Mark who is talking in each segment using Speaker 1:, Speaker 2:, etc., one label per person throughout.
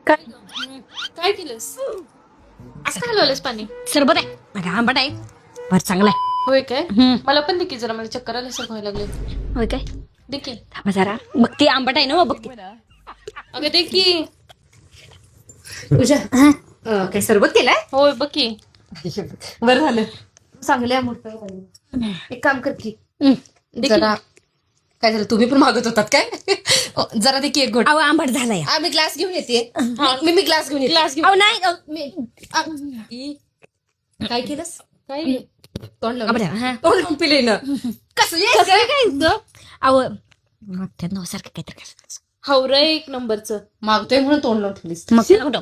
Speaker 1: काय काय केलंस असं काय हलवलंस पाणी?
Speaker 2: सरबत आहे अगं आंबट आहे बर चांगला आहे.
Speaker 1: होय काय? मला पण दे की जरा, मला चक्कर आल्यासारखं व्हायला लागले.
Speaker 2: होय काय
Speaker 1: दे की.
Speaker 2: थांबा जरा बघती आंबट आहे ना बघती.
Speaker 1: अगं दे की.
Speaker 3: तुझ्या
Speaker 2: हा.
Speaker 3: काय सरबत केलाय?
Speaker 1: होय बघ की.
Speaker 3: बरं झालं. चांगल्या मोठं एक काम कर की
Speaker 2: हं.
Speaker 1: दे की.
Speaker 3: जरा. काय झालं, तुम्ही पण मागत होतात काय? जरा दे की एक घोट.
Speaker 2: अहो आंबट झालाय.
Speaker 3: मी ग्लास घेऊन येते. मी ग्लास घेऊन येते.
Speaker 1: ग्लास घेऊ.
Speaker 2: अहो नाही
Speaker 3: काय केलंस?
Speaker 1: काय
Speaker 3: तोंड
Speaker 2: आंबट
Speaker 3: लावून
Speaker 2: झाला, हा.
Speaker 3: तोंड लावून पिले ना. कसं ये?
Speaker 1: कसं काय ग?
Speaker 2: अहो मागच्या नावासारखं काहीतरी करायचं.
Speaker 1: हावरं एक नंबरचं.
Speaker 3: मागतोय म्हणून तोंड लावून ठेवलीस.
Speaker 2: मग त्याला कुठं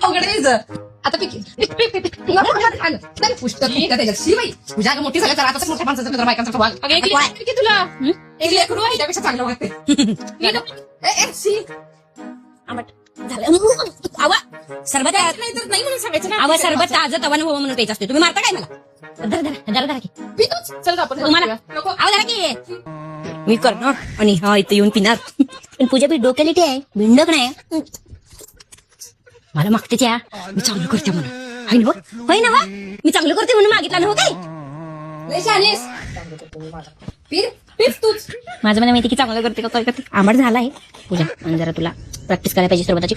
Speaker 3: अवघड आहे हिचं. आता पिकी पुस्तक त्याच्यात शी बाई तुझ्या अगं मोठी झाल्या तर आता मोठ्या माणसाचं मित्र बायकांचा वाघ.
Speaker 1: अगं एक लेकरू आहे की तुला?
Speaker 3: एक लेकरू आहे त्यापेक्षा चांगलं वागते. शी
Speaker 2: आंबट झालं. अहो सरबत आहे.
Speaker 3: नाही तर नाही म्हणून सांगायचं ना.
Speaker 2: अहो सरबत ताजं तवानं व्हावं म्हणून प्यायचं असते. तुम्ही मारता काय मला धरा धरा धरा धरा की
Speaker 3: पितोच.
Speaker 1: चल गं आपण
Speaker 2: तुम्हाला
Speaker 3: नको.
Speaker 2: अहो धरा की मी करणार आणि हा इथे येऊन पिणार. पण पूजा बी डोक्यालिटी आहे भिंडक नाही. मला मागतेच या मी चांगलं करते म्हणून होय ना होय ना वा? मी चांगलं करते म्हणून मागितलं ना हो काय
Speaker 3: लय शहाणीस. पीर तूच.
Speaker 2: माझं मला माहिती की चांगलं करते का काय करते. आंबट झाला आहे पूजा आणि जरा तुला प्रॅक्टिस करायला पाहिजे सरबताची.